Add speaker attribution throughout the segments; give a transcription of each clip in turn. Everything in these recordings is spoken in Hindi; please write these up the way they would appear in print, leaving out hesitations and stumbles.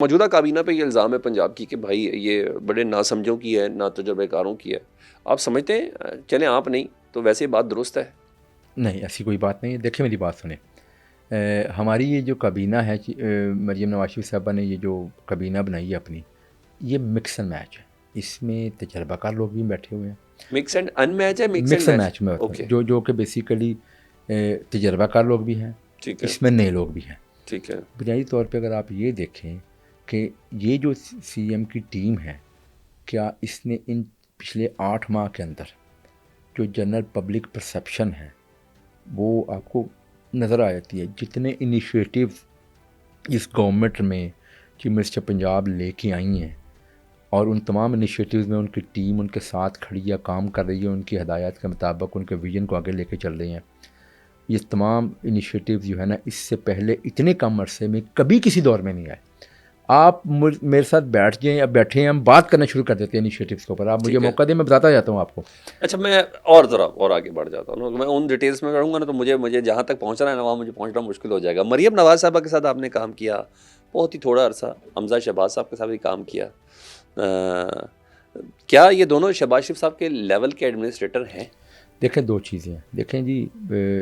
Speaker 1: मौजूदा काबीना पे ये इल्ज़ाम है पंजाब की कि भाई ये बड़े नासमझों की है, ना तजुर्बेकारों की है। आप समझते हैं चलें आप नहीं तो वैसे बात दुरुस्त है?
Speaker 2: नहीं, ऐसी कोई बात नहीं है। देखिए मेरी बात सुनें। हमारी ये जो काबीना है मरीम नवाज़ शरीफ साहबा ने ये जो काबीना बनाई है अपनी, ये मिक्स एंड मैच है। इसमें तजर्बाकार लोग भी बैठे हुए हैं।
Speaker 1: मिक्स एंड अनमैच है, mix and
Speaker 2: mix and
Speaker 1: match?
Speaker 2: Match में होता है,
Speaker 1: ओके,
Speaker 2: जो कि बेसिकली तजर्बाकार लोग भी हैं,
Speaker 1: ठीक है,
Speaker 2: इसमें नए लोग भी हैं।
Speaker 1: ठीक है,
Speaker 2: बुनियादी तौर पे अगर आप ये देखें कि ये जो सीएम की टीम है, क्या इसने इन पिछले 8 माह के अंदर जो जनरल पब्लिक परसेप्शन है वो आपको नज़र आ जाती है। जितने इनिशिएटिव इस गवर्नमेंट में चीफ मिनिस्टर पंजाब लेके आई हैं और उन तमाम इनिशिएटिव्स में उनकी टीम उनके साथ खड़ी या काम कर रही है, उनकी हदायत के मुताबिक उनके विजन को आगे लेके चल रही हैं। ये तमाम इनिशिएटिव जो है ना, इससे पहले इतने कम अरसे में कभी किसी दौर में नहीं आए। आप मेरे साथ बैठ जाएं या बैठे हैं, हम बात करना शुरू कर देते हैं इनिशिएटिव्स के ऊपर। आप मुझे
Speaker 1: ठीक है।
Speaker 2: मौका दें, मैं बताता जाता हूँ आपको।
Speaker 1: अच्छा, मैं और ज़रा और आगे बढ़ जाता हूँ ना, मैं उन डिटेल्स में करूँगा ना तो मुझे मुझे जहाँ तक पहुँचना है ना वहाँ मुझे पहुँचना मुश्किल हो जाएगा। मरीम नवाज़ साहबा के साथ आपने काम किया, बहुत ही थोड़ा अरसा। हमज़ा शहबाज साहब के साथ भी काम किया। क्या ये दोनों शहबाज शरीफ साहब के लेवल के एडमिनिस्ट्रेटर हैं?
Speaker 2: देखें, 2 चीज़ें हैं। देखें जी,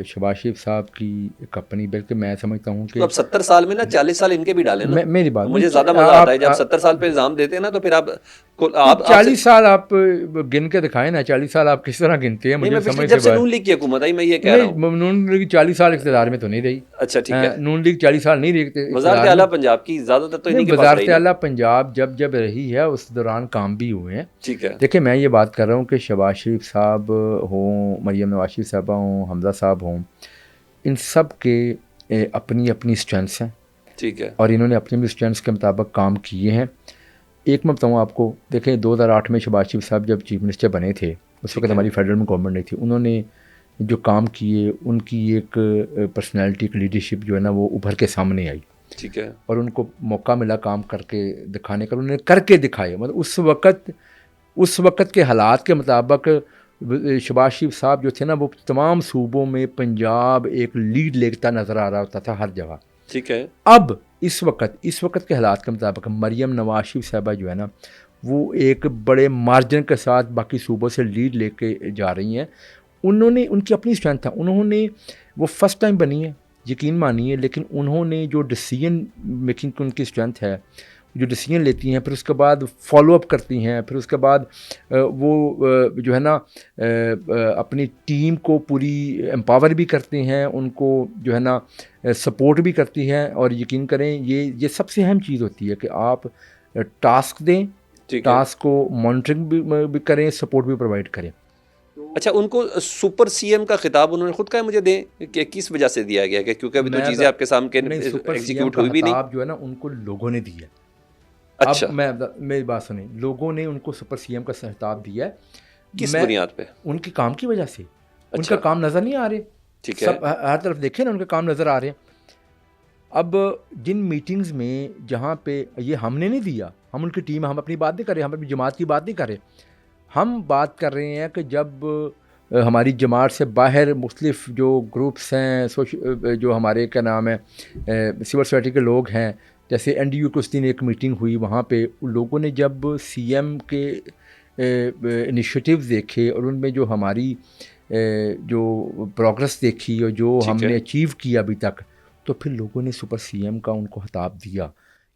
Speaker 2: शहबाज शरीफ साहब की एक अपनी, बल्कि मैं समझता हूँ
Speaker 1: तो
Speaker 2: कि
Speaker 1: अब 70 साल में ना 40 साल इनके भी डालें ना,
Speaker 2: मेरी
Speaker 1: तो
Speaker 2: बात
Speaker 1: मुझे
Speaker 2: नहीं।
Speaker 1: ज़्यादा मज़ा आता है जब 70 साल पे इल्ज़ाम देते हैं ना तो फिर आप
Speaker 2: नहीं,
Speaker 1: आप आपसे
Speaker 2: 40 साल आप गिन के दिखाएं ना। 40 साल आप किस तरह गिनते हैं,
Speaker 1: नहीं,
Speaker 2: मुझे
Speaker 1: मैं पिछले
Speaker 2: समझ
Speaker 1: जब
Speaker 2: से
Speaker 1: से
Speaker 2: बाहर।
Speaker 1: नून लीग की हुकूमत आई मैं ये कह रहा हूँ।
Speaker 2: नहीं, नून लीग 40 साल इक़्तिदार में तो नहीं रही।
Speaker 1: अच्छा, ठीक है।
Speaker 2: नून लीग 40 साल नहीं रही
Speaker 1: वज़ारत
Speaker 2: इक़्तिदार में।
Speaker 1: आला पंजाब की ज़्यादातर तो
Speaker 2: नहीं,
Speaker 1: इन्हीं के पास रही
Speaker 2: वज़ारत
Speaker 1: ना?
Speaker 2: आला पंजाब जब जब रही है उस दौरान काम भी हुए हैं।
Speaker 1: ठीक है,
Speaker 2: देखिए, मैं ये बात कर रहा हूँ कि शहबाज शरीफ साहब हों, मरीम नवाज़ शरीफ साहबा हों, हमज़ा साहब हों, इन सब के अपनी अपनी स्ट्रेंथ्स हैं
Speaker 1: ठीक है,
Speaker 2: और इन्होंने अपनी अपनी स्ट्रेंथ्स के मुताबिक काम किए हैं। एक मैं बताऊँ आपको, देखें 2008 में शहबाज शरीफ साहब जब चीफ मिनिस्टर बने थे, उस
Speaker 1: ठीक
Speaker 2: वक्त
Speaker 1: है,
Speaker 2: हमारी फेडरल में गवर्नमेंट नहीं थी। उन्होंने जो काम किए, उनकी एक पर्सनैलिटी, एक लीडरशिप जो है ना वो उभर के सामने आई
Speaker 1: ठीक है,
Speaker 2: और उनको मौका मिला काम करके दिखाने का। उन्होंने करके दिखाए। मतलब उस वक़्त के हालात के मुताबिक शहबाज शरीफ साहब जो थे ना, वो तमाम सूबों में पंजाब एक लीड लेता नज़र आ रहा होता था हर जगह।
Speaker 1: ठीक है,
Speaker 2: अब इस वक्त के हालात के मुताबिक मरीम नवाज शरीफ साहबा जो है ना, वो एक बड़े मार्जिन के साथ बाकी सूबों से लीड लेके जा रही हैं। उन्होंने, उनकी अपनी स्ट्रेंथ था। उन्होंने, वो फर्स्ट टाइम बनी है, यकीन मानिए, लेकिन उन्होंने जो डिसीजन मेकिंग की उनकी स्ट्रेंथ है, जो डिसीजन लेती हैं, फिर उसके बाद फॉलो अप करती हैं, फिर उसके बाद वो जो है ना अपनी टीम को पूरी एम्पावर भी करती हैं, उनको जो है ना सपोर्ट भी करती हैं। और यकीन करें, ये सबसे अहम चीज़ होती है कि आप टास्क दें,
Speaker 1: ठीक है।
Speaker 2: टास्क को मॉनिटरिंग भी करें, सपोर्ट भी प्रोवाइड करें।
Speaker 1: अच्छा, उनको सुपर सीएम का खिताब उन्होंने खुद कहा है मुझे दें कि किस वजह से दिया गया है? क्योंकि अभी तो
Speaker 2: मैं
Speaker 1: चीज़ें आपके सामने
Speaker 2: नहीं, सुपर सीएम
Speaker 1: एग्जीक्यूट
Speaker 2: का
Speaker 1: हुई भी नहीं।
Speaker 2: खिताब जो है ना उनको लोगों ने दिया है। अब
Speaker 1: अच्छा,
Speaker 2: मेरी बात सुनिए, लोगों ने उनको सुपर सीएम का खिताब दिया है।
Speaker 1: किस
Speaker 2: मैं
Speaker 1: बुनियाद पे?
Speaker 2: उनके काम की वजह से। उनका
Speaker 1: अच्छा,
Speaker 2: काम नज़र नहीं आ रहे।
Speaker 1: ठीक है,
Speaker 2: सब हर तरफ देखें ना, उनके काम नज़र आ रहे हैं। अब जिन मीटिंग्स में जहाँ पे ये हमने नहीं दिया, हम उनकी टीम, हम अपनी बात नहीं कर रहे, हम अपनी जमात की बात नहीं कर रहे। हम बात कर रहे हैं कि जब हमारी जमात से बाहर मुख्तलिफ जो ग्रुप्स हैं, जो हमारे क्या नाम है सिविल सोसाइटी के लोग हैं, जैसे NDU के उस दिन एक मीटिंग हुई, वहाँ पे उन लोगों ने जब सीएम के इनिशिएटिव देखे और उनमें जो हमारी जो प्रोग्रेस देखी और जो
Speaker 1: ठीक
Speaker 2: हमने
Speaker 1: है।
Speaker 2: अचीव किया अभी तक, तो फिर लोगों ने सुपर सीएम का उनको खिताब दिया।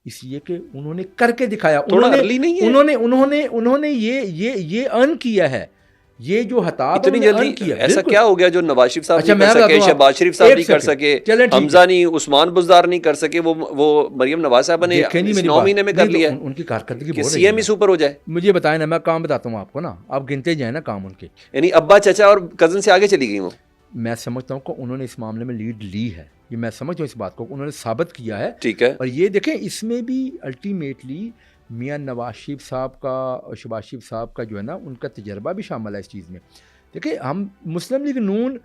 Speaker 2: इसलिए कि उन्होंने करके दिखाया।
Speaker 1: थोड़ा
Speaker 2: उन्होंने
Speaker 1: अर्ली नहीं है?
Speaker 2: उन्होंने उन्होंने उन्होंने ये अर्न किया है। ये जो खिताब है
Speaker 1: इतनी
Speaker 2: उन्होंने
Speaker 1: जल्दी
Speaker 2: अर्न किया,
Speaker 1: ऐसा
Speaker 2: बिल्कुल।
Speaker 1: क्या हो गया जो नवाज शरीफ साहब
Speaker 2: अच्छा,
Speaker 1: नहीं कर
Speaker 2: मैं बताता
Speaker 1: सके,
Speaker 2: हूँ
Speaker 1: शहबाज
Speaker 2: आपको।
Speaker 1: शरीफ साहब
Speaker 2: एक
Speaker 1: नहीं कर
Speaker 2: सेकंड,
Speaker 1: सके,
Speaker 2: चलें ठीक है।
Speaker 1: हमजा नहीं, उस्मान बुज़दार नहीं कर सके, वो मरियम नवाज साहब ने
Speaker 2: देखें जी
Speaker 1: इस
Speaker 2: मेरी
Speaker 1: 9
Speaker 2: बात,
Speaker 1: महीने में
Speaker 2: नहीं
Speaker 1: कर
Speaker 2: तो
Speaker 1: लिया है
Speaker 2: उनकी कारकर्दगी
Speaker 1: कि
Speaker 2: बोल रही है
Speaker 1: सीएम ही
Speaker 2: ना।
Speaker 1: सुपर हो जाए।
Speaker 2: मुझे बताएं ना, मैं काम बताता हूँ आपको ना, आप गिनते जाए ना काम उनके।
Speaker 1: यानी अब्बा, चाचा और कज़न से आगे चली गई वो।
Speaker 2: मैं समझता हूँ कि उन्होंने इस मामले में लीड ली है। ये मैं समझता हूँ, इस बात को उन्होंने साबित किया है।
Speaker 1: ठीक है,
Speaker 2: और ये देखें, इसमें भी अल्टीमेटली मियां नवाज शरीफ साहब का और शहबाज शरीफ साहब का जो है ना, उनका तजर्बा भी शामिल है इस चीज़ में। देखिए, हम मुस्लिम लीग नून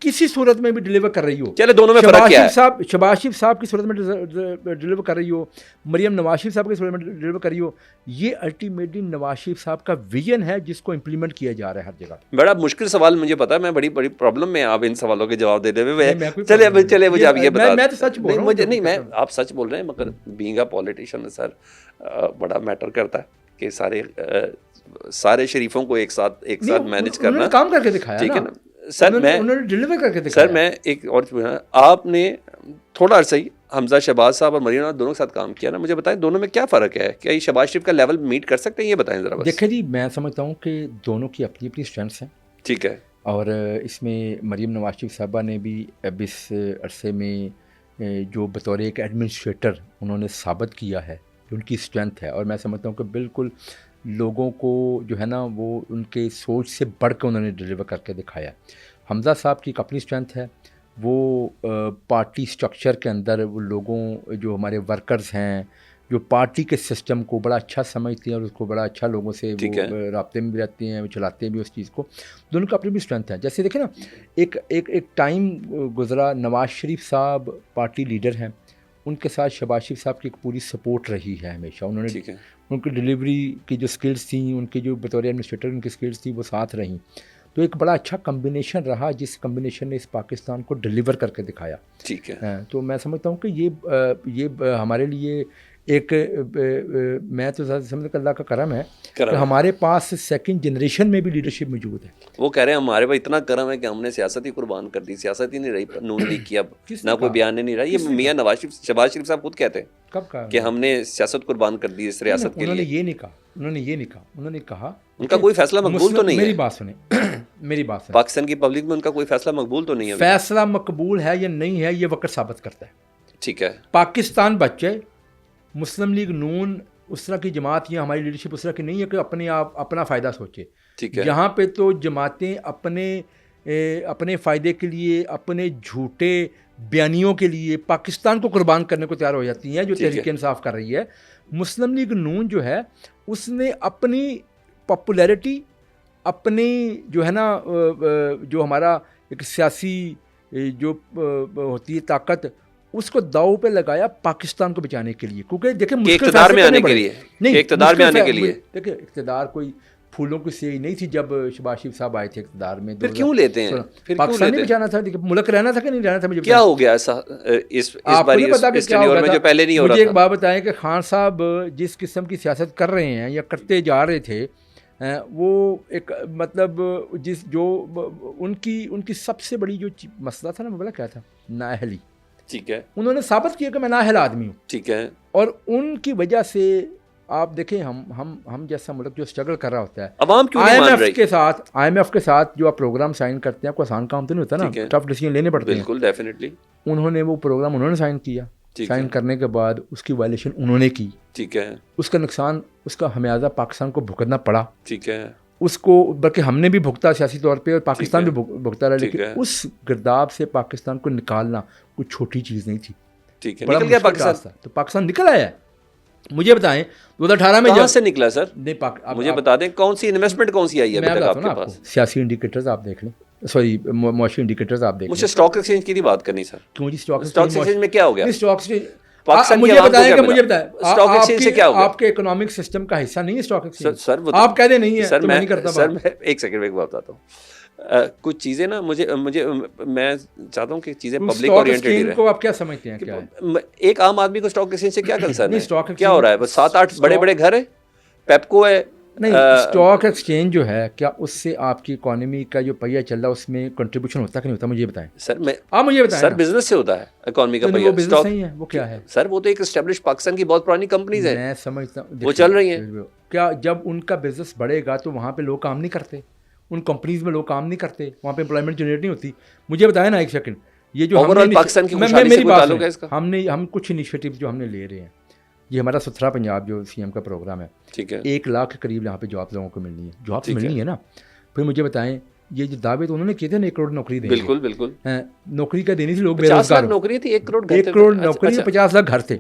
Speaker 2: किसी सूरत में भी डिलीवर कर रही हो,
Speaker 1: चले दोनों में फर्क क्या है?
Speaker 2: शहबाज शरीफ साहब की सूरत में डिलीवर कर रही हो, मरियम नवाज शरीफ साहब की सूरत में डिलीवर कर रही हो, ये अल्टीमेटली नवाज शरीफ साहब का विजन है जिसको इम्प्लीमेंट किया जा रहा है हर जगह।
Speaker 1: बड़ा मुश्किल सवाल मुझे पता है, मैं बड़ी बड़ी प्रॉब्लम में आप इन सवालों के जवाब देते हुए।
Speaker 2: चले
Speaker 1: चले मुझे आप ये बता।
Speaker 2: मैं तो सच बोल रहा हूं,
Speaker 1: मुझे नहीं, मैं आप सच बोल रहे हैं, मगर बीइंग अ पॉलिटिशियन सर बड़ा मैटर करता है कि सारे शरीफों को एक साथ मैनेज करना।
Speaker 2: काम करके दिखाया,
Speaker 1: ठीक है ना सर।
Speaker 2: उन्होंने डिलीवर करके दिखाया।
Speaker 1: सर मैं एक और आपने थोड़ा अर्सा ही हमजा शहबाज साहब और मरीना दोनों के साथ काम किया ना, मुझे बताएं दोनों में क्या फ़र्क है? क्या ये शहबाज शरीफ का लेवल मीट कर सकते हैं, ये बताएं ज़रा बस।
Speaker 2: देखिए जी, मैं समझता हूँ कि दोनों की अपनी अपनी स्ट्रेंथ्स हैं।
Speaker 1: ठीक है।
Speaker 2: और इसमें मरीम नवाज शरीफ साहबा ने भी अब इस अरसे में जो बतौर एक एडमिनिस्ट्रेटर उन्होंने साबित किया है कि उनकी स्ट्रेंथ है, और मैं समझता हूँ कि बिल्कुल लोगों को जो है ना वो उनके सोच से बढ़ कर उन्होंने डिलीवर करके दिखाया। हमजा साहब की एक अपनी स्ट्रेंथ है, वो पार्टी स्ट्रक्चर के अंदर वो लोगों जो हमारे वर्कर्स हैं जो पार्टी के सिस्टम को बड़ा अच्छा समझते हैं और उसको बड़ा अच्छा लोगों से वो राब्ते में भी रहते हैं, वो चलाते भी उस चीज़ को। दोनों का अपनी भी स्ट्रेंथ है। जैसे देखें ना, एक टाइम गुजरा, नवाज शरीफ साहब पार्टी लीडर हैं, उनके साथ शहबाज शरीफ साहब की एक पूरी सपोर्ट रही है हमेशा। उन्होंने उनकी डिलीवरी की जो स्किल्स थी, उनके जो बतौर एडमिनिस्ट्रेटर उनकी स्किल्स थी, वो साथ रहीं। तो एक बड़ा अच्छा कम्बिनेशन रहा, जिस कम्बिनेशन ने इस पाकिस्तान को डिलीवर करके दिखाया।
Speaker 1: ठीक है।
Speaker 2: तो मैं समझता हूँ कि ये हमारे लिए एक मैं तो समझता हूँ अल्लाह का करम है कि हमारे पास सेकंड जनरेशन में भी लीडरशिप मौजूद है।
Speaker 1: वो कह रहे हैं हमारे पास इतना करम है कि हमने सियासत ही कुर्बान कर दी, सियासत ही नहीं रही नून लीग की, अब ना कोई बयान नहीं रहा। ये मियाँ शहबाज शरीफ साहब खुद कहते हैं
Speaker 2: कब कहा
Speaker 1: कि हमने सियासत कुर्बान कर दी इस रियासत के लिए।
Speaker 2: उन्होंने ये नहीं कहा, उन्होंने कहा
Speaker 1: उनका कोई फैसला मकबूल तो नहीं है।
Speaker 2: मेरी बात सुने
Speaker 1: पाकिस्तान की पब्लिक में उनका कोई फैसला मकबूल तो नहीं है।
Speaker 2: फैसला मकबूल है या नहीं है ये वक्त साबित करता है।
Speaker 1: ठीक है।
Speaker 2: पाकिस्तान बच्चे, मुस्लिम लीग नून उस तरह की जमात या हमारी लीडरशिप उस तरह की नहीं है कि अपना फ़ायदा सोचे।
Speaker 1: ठीक है।
Speaker 2: यहाँ पे तो जमातें अपने फ़ायदे के लिए, अपने झूठे बयानियों के लिए पाकिस्तान को कुर्बान करने को तैयार हो जाती हैं, जो तहरीक इंसाफ कर रही है। मुस्लिम लीग नून जो है उसने अपनी पॉपुलैरिटी, अपनी जो है ना जो हमारा एक सियासी जो होती है ताकत, उसको दाव पे लगाया पाकिस्तान को बचाने के लिए। क्योंकि देखिए
Speaker 1: इक़्तिदार में आने के लिए नहीं, इक़्तिदार में आने के लिए
Speaker 2: देखिए इक़्तिदार कोई फूलों की सेई नहीं थी जब शहबाज शरीफ साहब आए थे इक़्तिदार में।
Speaker 1: फिर क्यों लेते हैं? फिर
Speaker 2: पाकिस्तान नहीं बचाना था, देखिए मुल्क रहना था कि नहीं रहना था। मुझे
Speaker 1: क्या हो गया ऐसा इस बारी इस टेन्योर में जो पहले नहीं हो रहा था?
Speaker 2: मुझे एक बात बताएं कि खान साहब जिस किस्म की सियासत कर रहे हैं या करते जा रहे थे, वो एक मतलब उनकी सबसे बड़ी जो मसला था ना, वो बोला क्या था, नाअहली।
Speaker 1: ठीक है।
Speaker 2: उन्होंने साबित किया कि मैं नाअहल आदमी हूँ।
Speaker 1: ठीक है।
Speaker 2: और उनकी वजह से आप देखें हम जैसा मुल्क जो स्ट्रगल कर रहा होता है,
Speaker 1: अवाम क्यों नहीं मान रही?
Speaker 2: IMF के साथ जो आप प्रोग्राम साइन करते हैं, कोई आसान काम तो नहीं होता ना, टफ डिसीजन लेने पड़ते हैं।
Speaker 1: बिल्कुल, डेफिनेटली।
Speaker 2: उन्होंने वो प्रोग्राम उन्होंने साइन किया, साइन करने के बाद उसकी वायलेशन उन्होंने की।
Speaker 1: ठीक है।
Speaker 2: उसका नुकसान, उसका हमेयाजा पाकिस्तान को भुगतना पड़ा।
Speaker 1: ठीक है।
Speaker 2: उसको बल्कि हमने भी भुगता सियासी तौर पे और पाकिस्तान भी भुगता रहा, लेकिन उस गिरदाब से पाकिस्तान को निकालना कोई छोटी चीज़ नहीं थी।
Speaker 1: ठीक है।
Speaker 2: बड़ा निकल गया पाकिस्तान था, तो पाकिस्तान निकल आया है। मुझे बताएं 2018 में
Speaker 1: कहाँ से निकला सर?
Speaker 2: नहीं,
Speaker 1: मुझे बता दें कौन सी इन्वेस्टमेंट कौन सी आई है अभी तक आपके पास?
Speaker 2: सियासी इंडिकेटर्स आप देख लें, सॉरी मुआशी इंडिकेटर्स आप देख लें।
Speaker 1: मुझे स्टॉक एक्सचेंज की बात करनी सर।
Speaker 2: क्यों जी? स्टॉक
Speaker 1: एक्सचेंज में क्या हो गया?
Speaker 2: स्टॉक एक्सचेंज
Speaker 1: मुझे बताएं स्टॉक एक्सचेंज से क्या हो गया?
Speaker 2: आपके इकोनॉमिक सिस्टम का हिस्सा नहीं है स्टॉक एक्सचेंज?
Speaker 1: सर
Speaker 2: आप कह दे नहीं है,
Speaker 1: सर
Speaker 2: मैं नहीं करता।
Speaker 1: सर मैं एक सेकंड में एक बात बताता हूँ। कुछ चीज़ें ना मुझे मैं चाहता हूँ कि चीज़ें पब्लिक ओरिएंटेड रहे।
Speaker 2: को आप क्या समझते हैं क्या है?
Speaker 1: एक आम आदमी को स्टॉक एक्सचेंज से क्या कंसर्न है? क्या हो रहा है? बस 7-8 बड़े घर है, पेप्को है।
Speaker 2: नहीं, स्टॉक एक्सचेंज जो है, क्या उससे आपकी इकोनॉमी का जो पहिया चल रहा है उसमें कंट्रीब्यूशन होता कि नहीं होता? मुझे बताएं सर। आप मुझे बताएं
Speaker 1: सर। बिजनेस से होता है इकोनॉमी का पहिया।
Speaker 2: स्टॉक नहीं है, वो क्या है
Speaker 1: सर? वो तो एक एस्टेब्लिश पाकिस्तान की बहुत पुरानी कंपनीज है,
Speaker 2: मैं समझता हूँ,
Speaker 1: वो चल रही हैं।
Speaker 2: क्या जब उनका बिजनेस बढ़ेगा तो वहाँ पे लोग काम नहीं करते? उन कंपनीज में लोग काम नहीं करते, वहाँ पे एम्प्लॉयमेंट जनरेट नहीं होती? मुझे बताया ना एक सेकंड, ये जो
Speaker 1: पाकिस्तान की खुशहाली से कोई ताल्लुक है इसका?
Speaker 2: हम कुछ इनिशिएटिव जो हमने ले रहे हैं, ये हमारा सुथरा पंजाब जो CM का प्रोग्राम है,
Speaker 1: ठीक है,
Speaker 2: 1 लाख के करीब यहाँ पे जॉब लोगों को मिलनी है, जॉब मिलनी है ना। फिर मुझे बताएं, ये जो दावे तो उन्होंने किए थे ना 1 करोड़ नौकरी देंगे,
Speaker 1: बिल्कुल बिल्कुल
Speaker 2: नौकरी का देनी थी, लोग बेरोजगार।
Speaker 1: नौकरी थी, 1 करोड़
Speaker 2: 1 करोड़ नौकरी, 50 लाख घर थे।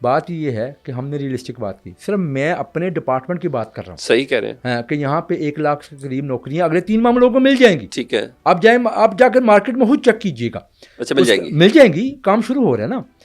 Speaker 2: बात ये है कि हमने रियलिस्टिक बात की, सिर्फ मैं अपने डिपार्टमेंट की बात कर रहा हूँ।
Speaker 1: सही कह रहे हैं।
Speaker 2: हाँ, कि यहाँ पे 1 लाख के करीब नौकरियां अगले 3 माह में लोगों को मिल जाएंगी।
Speaker 1: ठीक है।
Speaker 2: आप जाकर मार्केट में खुद चेक कीजिएगा।
Speaker 1: अच्छा, मिल जाएंगी।
Speaker 2: मिल जाएंगी, काम शुरू हो रहा है ना।